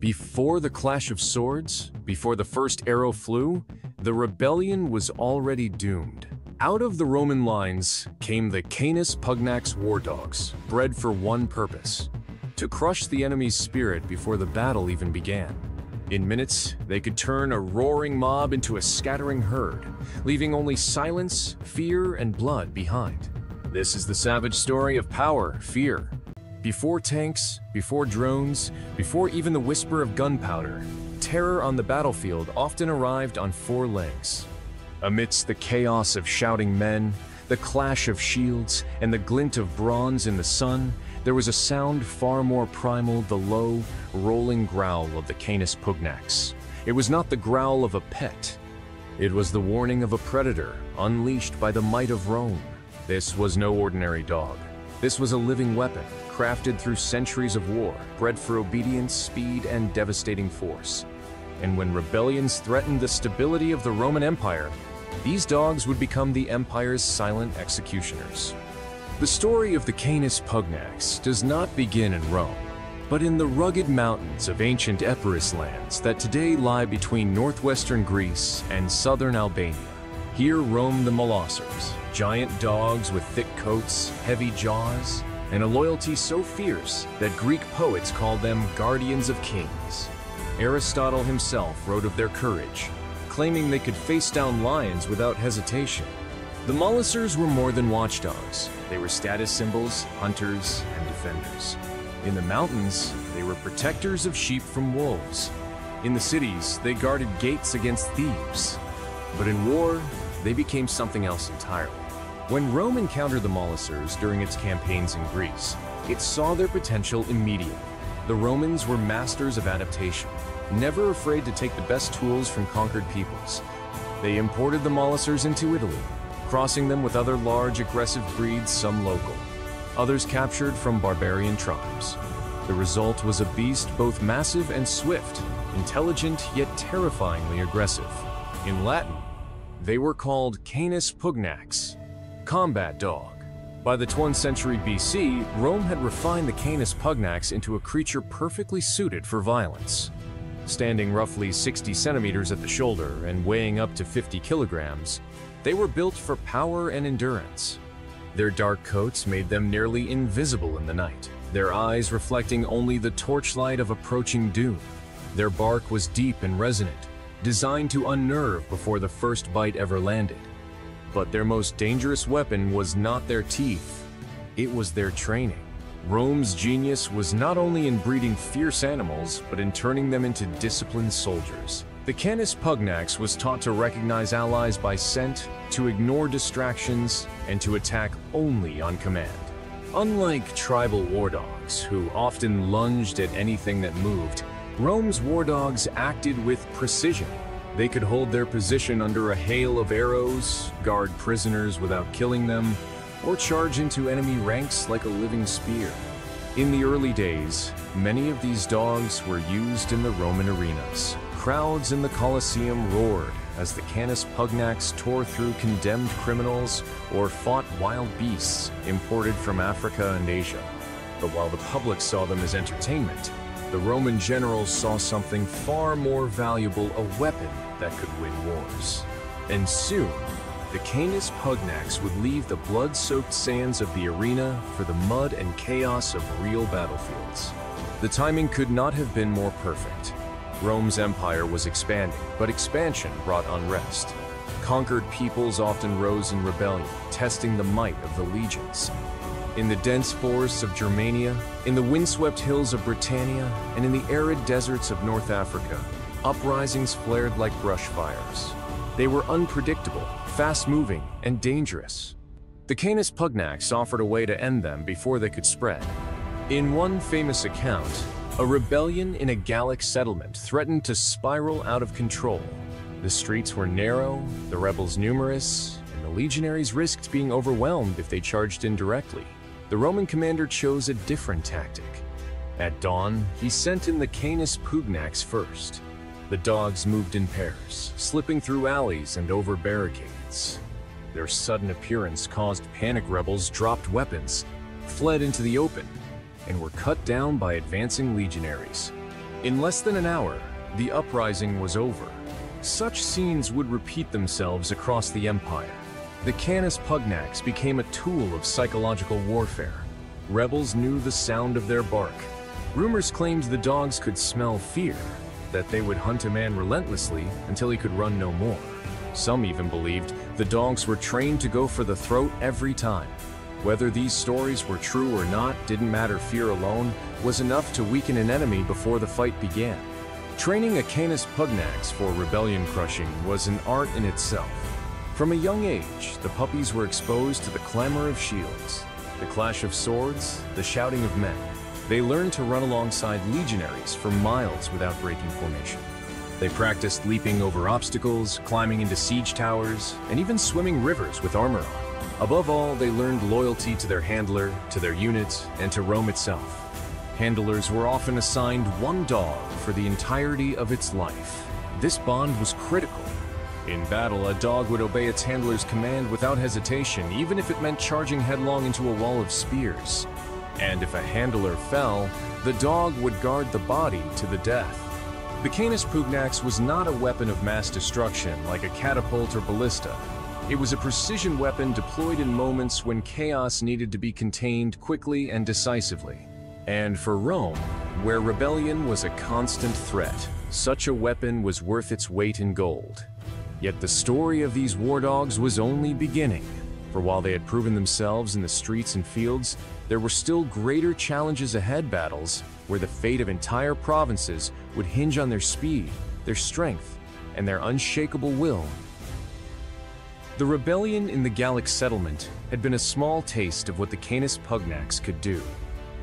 Before the clash of swords, before the first arrow flew, the rebellion was already doomed. Out of the Roman lines came the Canis Pugnax war dogs, bred for one purpose: to crush the enemy's spirit before the battle even began. In minutes, they could turn a roaring mob into a scattering herd, leaving only silence, fear, and blood behind. This is the savage story of power, fear. Before tanks, before drones, before even the whisper of gunpowder, terror on the battlefield often arrived on four legs. Amidst the chaos of shouting men, the clash of shields, and the glint of bronze in the sun, there was a sound far more primal: the low, rolling growl of the Canis Pugnax. It was not the growl of a pet. It was the warning of a predator, unleashed by the might of Rome. This was no ordinary dog. This was a living weapon, crafted through centuries of war, bred for obedience, speed, and devastating force. And when rebellions threatened the stability of the Roman Empire, these dogs would become the empire's silent executioners. The story of the Canis Pugnax does not begin in Rome, but in the rugged mountains of ancient Epirus lands that today lie between northwestern Greece and southern Albania. Here roam the Molossers, giant dogs with thick coats, heavy jaws, and a loyalty so fierce that Greek poets called them guardians of kings. Aristotle himself wrote of their courage, claiming they could face down lions without hesitation. The Molossers were more than watchdogs. They were status symbols, hunters, and defenders. In the mountains, they were protectors of sheep from wolves. In the cities, they guarded gates against thieves. But in war, they became something else entirely. When Rome encountered the Molossers during its campaigns in Greece, it saw their potential immediately. The Romans were masters of adaptation, never afraid to take the best tools from conquered peoples. They imported the Molossers into Italy, crossing them with other large, aggressive breeds, some local, others captured from barbarian tribes. The result was a beast both massive and swift, intelligent yet terrifyingly aggressive. In Latin, they were called Canis Pugnax, combat dog. By the 12th century BC, Rome had refined the Canis Pugnax into a creature perfectly suited for violence. Standing roughly 60 centimeters at the shoulder and weighing up to 50 kilograms, they were built for power and endurance. Their dark coats made them nearly invisible in the night, their eyes reflecting only the torchlight of approaching doom. Their bark was deep and resonant, designed to unnerve before the first bite ever landed. But their most dangerous weapon was not their teeth, it was their training. Rome's genius was not only in breeding fierce animals, but in turning them into disciplined soldiers. The Canis Pugnax was taught to recognize allies by scent, to ignore distractions, and to attack only on command. Unlike tribal war dogs, who often lunged at anything that moved, Rome's war dogs acted with precision. They could hold their position under a hail of arrows, guard prisoners without killing them, or charge into enemy ranks like a living spear. In the early days, many of these dogs were used in the Roman arenas. Crowds in the Colosseum roared as the Canis Pugnax tore through condemned criminals or fought wild beasts imported from Africa and Asia. But while the public saw them as entertainment, the Roman generals saw something far more valuable: a weapon that could win wars. And soon, the Canis Pugnax would leave the blood-soaked sands of the arena for the mud and chaos of real battlefields. The timing could not have been more perfect. Rome's empire was expanding, but expansion brought unrest. Conquered peoples often rose in rebellion, testing the might of the legions. In the dense forests of Germania, in the windswept hills of Britannia, and in the arid deserts of North Africa, uprisings flared like brush fires. They were unpredictable, fast-moving, and dangerous. The Canis Pugnax offered a way to end them before they could spread. In one famous account, a rebellion in a Gallic settlement threatened to spiral out of control. The streets were narrow, the rebels numerous, and the legionaries risked being overwhelmed if they charged in directly. The Roman commander chose a different tactic. At dawn, he sent in the Canis Pugnax first. The dogs moved in pairs, slipping through alleys and over barricades. Their sudden appearance caused panic rebels dropped weapons, fled into the open, and were cut down by advancing legionaries. In less than an hour, the uprising was over. Such scenes would repeat themselves across the empire. The Canis Pugnax became a tool of psychological warfare. Rebels knew the sound of their bark. Rumors claimed the dogs could smell fear, that they would hunt a man relentlessly until he could run no more. Some even believed the dogs were trained to go for the throat every time. Whether these stories were true or not didn't matter. Fear alone was enough to weaken an enemy before the fight began. Training a Canis Pugnax for rebellion crushing was an art in itself. From a young age, the puppies were exposed to the clamor of shields, the clash of swords, the shouting of men. They learned to run alongside legionaries for miles without breaking formation. They practiced leaping over obstacles, climbing into siege towers, and even swimming rivers with armor on. Above all, they learned loyalty to their handler, to their unit, and to Rome itself. Handlers were often assigned one dog for the entirety of its life. This bond was critical. In battle, a dog would obey its handler's command without hesitation, even if it meant charging headlong into a wall of spears. And if a handler fell, the dog would guard the body to the death. The Canis Pugnax was not a weapon of mass destruction like a catapult or ballista. It was a precision weapon deployed in moments when chaos needed to be contained quickly and decisively. And for Rome, where rebellion was a constant threat, such a weapon was worth its weight in gold. Yet the story of these war dogs was only beginning, for while they had proven themselves in the streets and fields, there were still greater challenges ahead. Battles where the fate of entire provinces would hinge on their speed, their strength, and their unshakable will. The rebellion in the Gallic settlement had been a small taste of what the Canis Pugnax could do.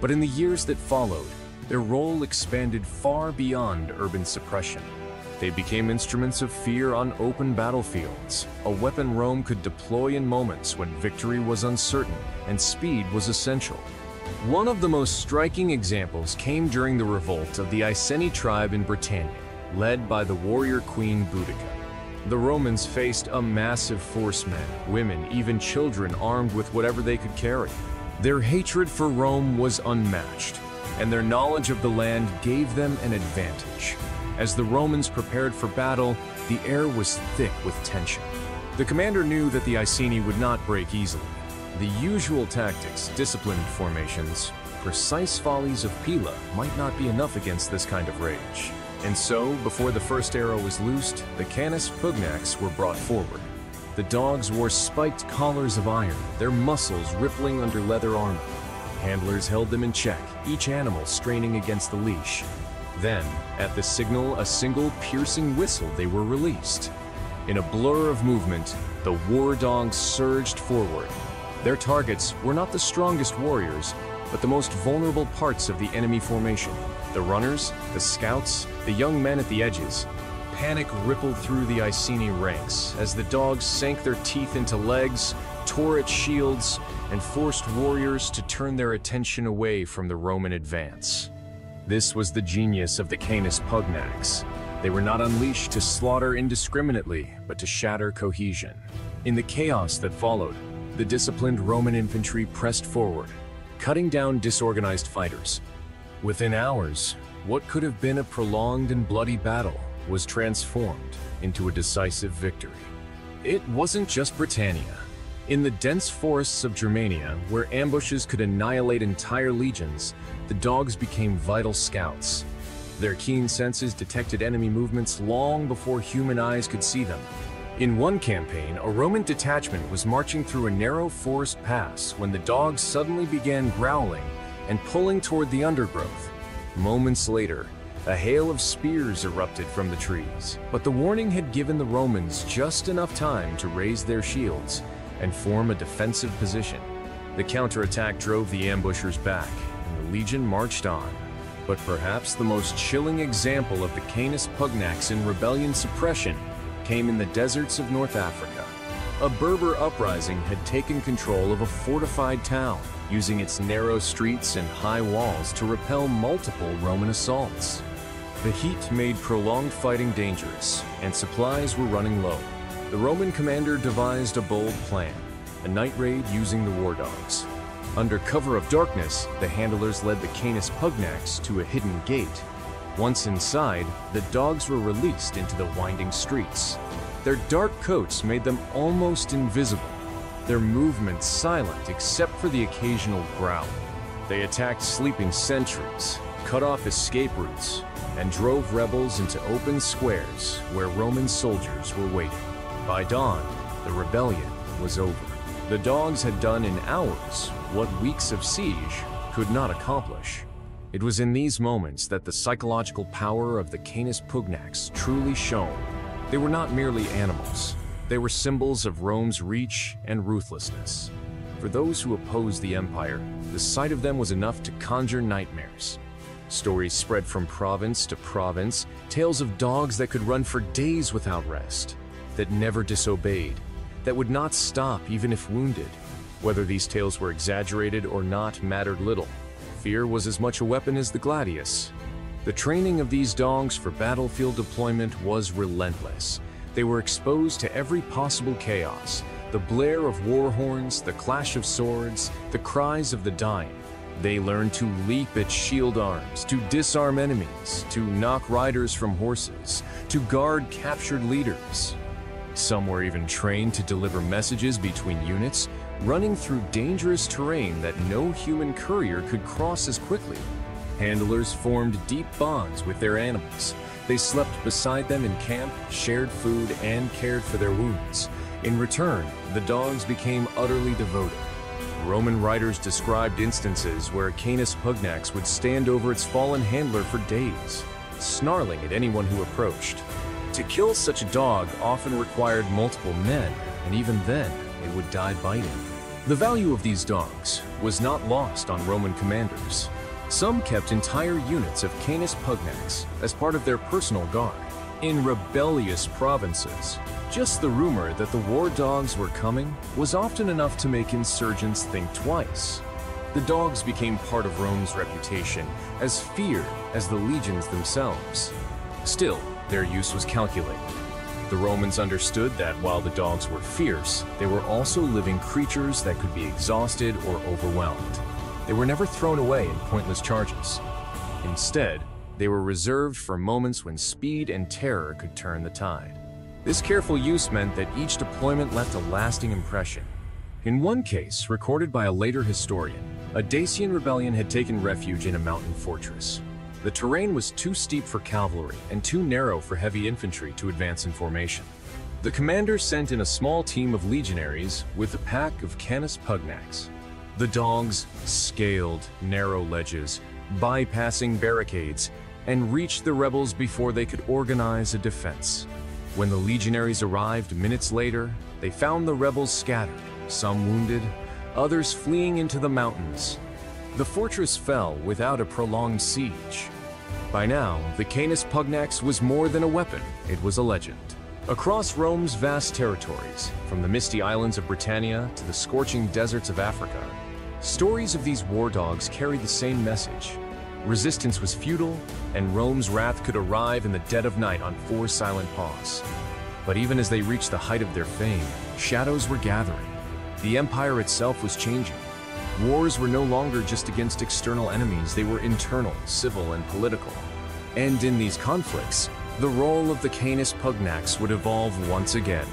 But in the years that followed, their role expanded far beyond urban suppression. They became instruments of fear on open battlefields, a weapon Rome could deploy in moments when victory was uncertain and speed was essential. One of the most striking examples came during the revolt of the Iceni tribe in Britannia, led by the warrior queen Boudica. The Romans faced a massive force: men, women, even children armed with whatever they could carry. Their hatred for Rome was unmatched, and their knowledge of the land gave them an advantage. As the Romans prepared for battle, the air was thick with tension. The commander knew that the Iceni would not break easily. The usual tactics, disciplined formations, precise volleys of pila might not be enough against this kind of rage. And so, before the first arrow was loosed, the Canis Pugnax were brought forward. The dogs wore spiked collars of iron, their muscles rippling under leather armor. Handlers held them in check, each animal straining against the leash. Then, at the signal, a single piercing whistle, they were released. In a blur of movement, the war dogs surged forward. Their targets were not the strongest warriors, but the most vulnerable parts of the enemy formation. The runners, the scouts, the young men at the edges. Panic rippled through the Iceni ranks as the dogs sank their teeth into legs, tore at shields, and forced warriors to turn their attention away from the Roman advance. This was the genius of the Canis Pugnax. They were not unleashed to slaughter indiscriminately, but to shatter cohesion. In the chaos that followed, the disciplined Roman infantry pressed forward, cutting down disorganized fighters. Within hours, what could have been a prolonged and bloody battle was transformed into a decisive victory. It wasn't just Britannia. In the dense forests of Germania, where ambushes could annihilate entire legions, the dogs became vital scouts. Their keen senses detected enemy movements long before human eyes could see them. In one campaign, a Roman detachment was marching through a narrow forest pass when the dogs suddenly began growling and pulling toward the undergrowth. Moments later, a hail of spears erupted from the trees, but the warning had given the Romans just enough time to raise their shields and form a defensive position. The counterattack drove the ambushers back, and the legion marched on. But perhaps the most chilling example of the Canis Pugnax in rebellion suppression came in the deserts of North Africa. A Berber uprising had taken control of a fortified town, using its narrow streets and high walls to repel multiple Roman assaults. The heat made prolonged fighting dangerous, and supplies were running low. The Roman commander devised a bold plan, a night raid using the war dogs. Under cover of darkness, the handlers led the Canis Pugnax to a hidden gate. Once inside, the dogs were released into the winding streets. Their dark coats made them almost invisible, their movements silent except for the occasional growl. They attacked sleeping sentries, cut off escape routes, and drove rebels into open squares where Roman soldiers were waiting. By dawn, the rebellion was over. The dogs had done in hours what weeks of siege could not accomplish. It was in these moments that the psychological power of the Canis Pugnax truly shone. They were not merely animals. They were symbols of Rome's reach and ruthlessness. For those who opposed the empire, the sight of them was enough to conjure nightmares. Stories spread from province to province, tales of dogs that could run for days without rest, that never disobeyed, that would not stop even if wounded. Whether these tales were exaggerated or not mattered little. Fear was as much a weapon as the Gladius. The training of these dogs for battlefield deployment was relentless. They were exposed to every possible chaos, the blare of war horns, the clash of swords, the cries of the dying. They learned to leap at shield arms, to disarm enemies, to knock riders from horses, to guard captured leaders. Some were even trained to deliver messages between units, running through dangerous terrain that no human courier could cross as quickly. Handlers formed deep bonds with their animals. They slept beside them in camp, shared food, and cared for their wounds. In return, the dogs became utterly devoted. Roman writers described instances where a Canis Pugnax would stand over its fallen handler for days, snarling at anyone who approached. To kill such a dog often required multiple men, and even then, they would die biting. The value of these dogs was not lost on Roman commanders. Some kept entire units of Canis Pugnax as part of their personal guard. In rebellious provinces, just the rumor that the war dogs were coming was often enough to make insurgents think twice. The dogs became part of Rome's reputation, as feared as the legions themselves. Still, their use was calculated. The Romans understood that while the dogs were fierce, they were also living creatures that could be exhausted or overwhelmed. They were never thrown away in pointless charges. Instead, they were reserved for moments when speed and terror could turn the tide. This careful use meant that each deployment left a lasting impression. In one case, recorded by a later historian, a Dacian rebellion had taken refuge in a mountain fortress. The terrain was too steep for cavalry and too narrow for heavy infantry to advance in formation. The commander sent in a small team of legionaries with a pack of Canis Pugnax. The dogs scaled narrow ledges, bypassing barricades, and reached the rebels before they could organize a defense. When the legionaries arrived minutes later, they found the rebels scattered, some wounded, others fleeing into the mountains. The fortress fell without a prolonged siege. By now, the Canis Pugnax was more than a weapon, it was a legend. Across Rome's vast territories, from the misty islands of Britannia to the scorching deserts of Africa, stories of these war dogs carried the same message. Resistance was futile, and Rome's wrath could arrive in the dead of night on 4 silent paws. But even as they reached the height of their fame, shadows were gathering. The empire itself was changing. Wars were no longer just against external enemies, they were internal, civil, and political. And in these conflicts, the role of the Canis Pugnax would evolve once again,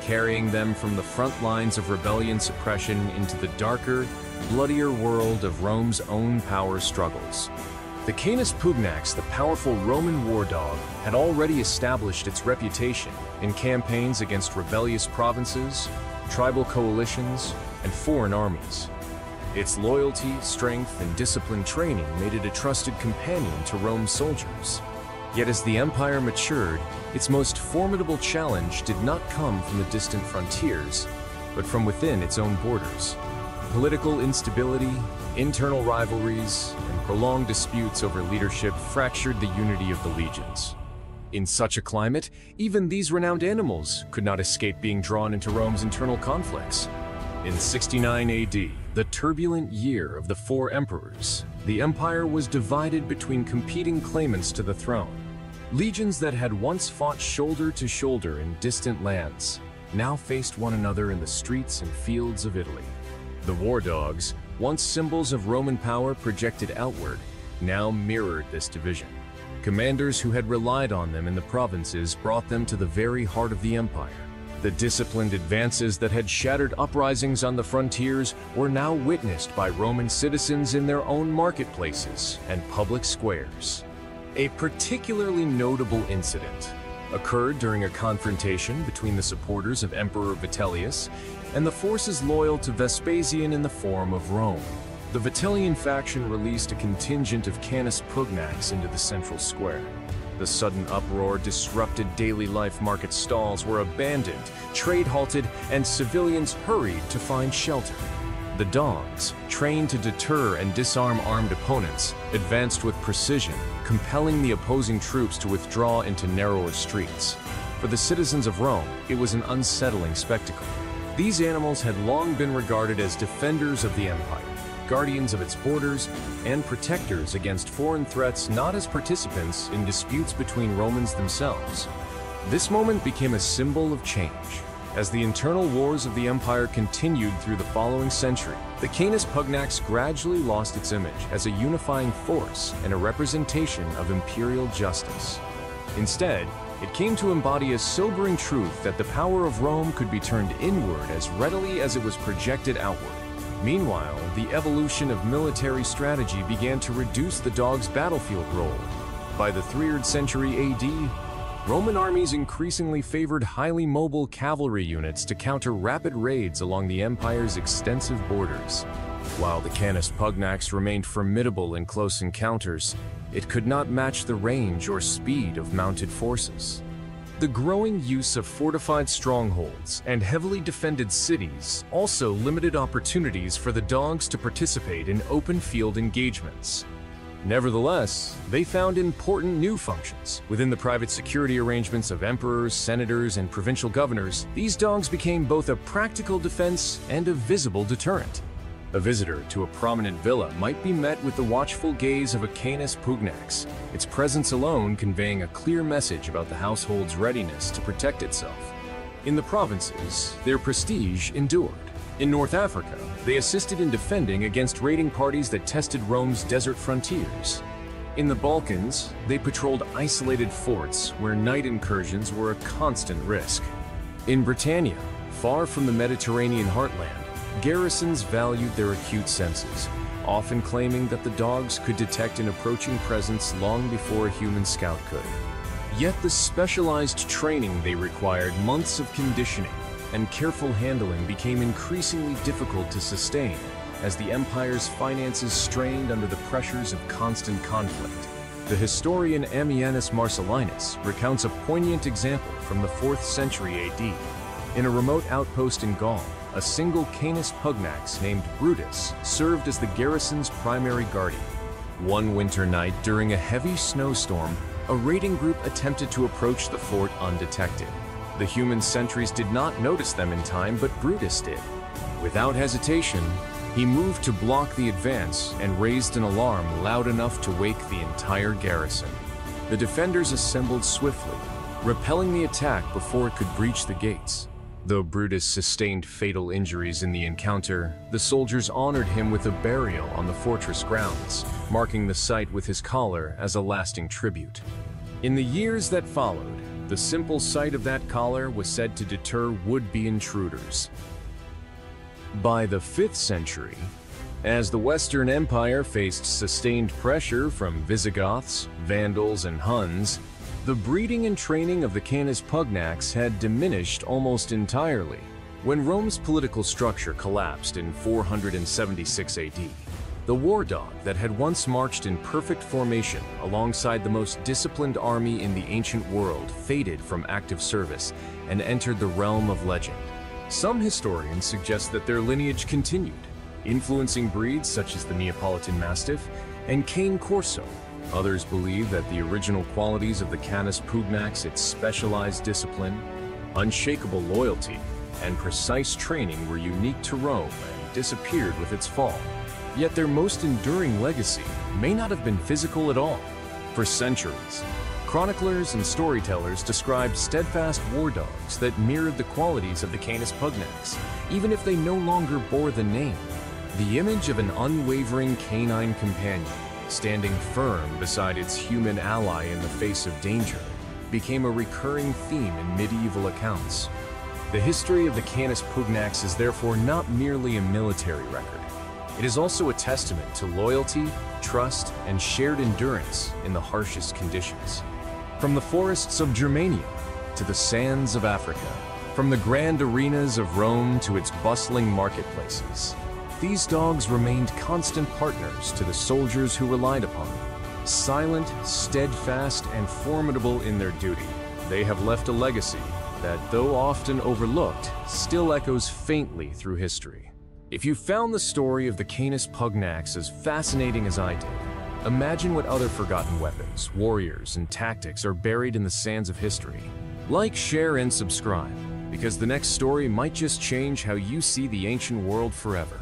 carrying them from the front lines of rebellion suppression into the darker, bloodier world of Rome's own power struggles. The Canis Pugnax, the powerful Roman war dog, had already established its reputation in campaigns against rebellious provinces, tribal coalitions, and foreign armies. Its loyalty, strength, and disciplined training made it a trusted companion to Rome's soldiers. Yet as the empire matured, its most formidable challenge did not come from the distant frontiers, but from within its own borders. Political instability, internal rivalries, and prolonged disputes over leadership fractured the unity of the legions. In such a climate, even these renowned animals could not escape being drawn into Rome's internal conflicts. In 69 AD, the turbulent year of the 4 emperors, the empire was divided between competing claimants to the throne. Legions that had once fought shoulder to shoulder in distant lands now faced one another in the streets and fields of Italy. The war dogs, once symbols of Roman power projected outward, now mirrored this division. Commanders who had relied on them in the provinces brought them to the very heart of the empire. The disciplined advances that had shattered uprisings on the frontiers were now witnessed by Roman citizens in their own marketplaces and public squares. A particularly notable incident occurred during a confrontation between the supporters of Emperor Vitellius and the forces loyal to Vespasian in the Forum of Rome. The Vitellian faction released a contingent of Canis Pugnax into the central square. The sudden uproar disrupted daily life. Market stalls were abandoned, trade halted, and civilians hurried to find shelter. The dogs, trained to deter and disarm armed opponents, advanced with precision, compelling the opposing troops to withdraw into narrower streets. For the citizens of Rome, it was an unsettling spectacle. These animals had long been regarded as defenders of the empire, guardians of its borders, and protectors against foreign threats, not as participants in disputes between Romans themselves. This moment became a symbol of change. As the internal wars of the empire continued through the following century, the Canis Pugnax gradually lost its image as a unifying force and a representation of imperial justice. Instead, it came to embody a sobering truth that the power of Rome could be turned inward as readily as it was projected outward. Meanwhile, the evolution of military strategy began to reduce the dog's battlefield role. By the 3rd century AD, Roman armies increasingly favored highly mobile cavalry units to counter rapid raids along the empire's extensive borders. While the Canis Pugnax remained formidable in close encounters, it could not match the range or speed of mounted forces. The growing use of fortified strongholds and heavily defended cities also limited opportunities for the dogs to participate in open field engagements. Nevertheless, they found important new functions. Within the private security arrangements of emperors, senators, and provincial governors, these dogs became both a practical defense and a visible deterrent. A visitor to a prominent villa might be met with the watchful gaze of a Canis Pugnax, its presence alone conveying a clear message about the household's readiness to protect itself. In the provinces, their prestige endured. In North Africa, they assisted in defending against raiding parties that tested Rome's desert frontiers. In the Balkans, they patrolled isolated forts where night incursions were a constant risk. In Britannia, far from the Mediterranean heartland, garrisons valued their acute senses, often claiming that the dogs could detect an approaching presence long before a human scout could. Yet the specialized training they required, months of conditioning, and careful handling became increasingly difficult to sustain as the empire's finances strained under the pressures of constant conflict. The historian Ammianus Marcellinus recounts a poignant example from the 4th century AD. In a remote outpost in Gaul, a single Canis Pugnax named Brutus served as the garrison's primary guardian. One winter night during a heavy snowstorm, a raiding group attempted to approach the fort undetected. The human sentries did not notice them in time, but Brutus did. Without hesitation, he moved to block the advance and raised an alarm loud enough to wake the entire garrison. The defenders assembled swiftly, repelling the attack before it could breach the gates. Though Brutus sustained fatal injuries in the encounter, the soldiers honored him with a burial on the fortress grounds, marking the site with his collar as a lasting tribute. In the years that followed, the simple sight of that collar was said to deter would-be intruders. By the 5th century, as the Western Empire faced sustained pressure from Visigoths, Vandals, and Huns, the breeding and training of the Canis Pugnax had diminished almost entirely. When Rome's political structure collapsed in 476 AD, the war dog that had once marched in perfect formation alongside the most disciplined army in the ancient world faded from active service and entered the realm of legend. Some historians suggest that their lineage continued, influencing breeds such as the Neapolitan Mastiff and Cane Corso. Others believe that the original qualities of the Canis Pugnax, its specialized discipline, unshakable loyalty, and precise training were unique to Rome and disappeared with its fall. Yet their most enduring legacy may not have been physical at all. For centuries, chroniclers and storytellers described steadfast war dogs that mirrored the qualities of the Canis Pugnax, even if they no longer bore the name. The image of an unwavering canine companion, standing firm beside its human ally in the face of danger, became a recurring theme in medieval accounts. The history of the Canis pugnax is therefore not merely a military record. It is also a testament to loyalty, trust, and shared endurance in the harshest conditions. From the forests of Germania to the sands of Africa, from the grand arenas of Rome to its bustling marketplaces, these dogs remained constant partners to the soldiers who relied upon them. Silent, steadfast, and formidable in their duty, they have left a legacy that, though often overlooked, still echoes faintly through history. If you found the story of the Canis pugnax as fascinating as I did, imagine what other forgotten weapons, warriors, and tactics are buried in the sands of history. Like, share, and subscribe, because the next story might just change how you see the ancient world forever.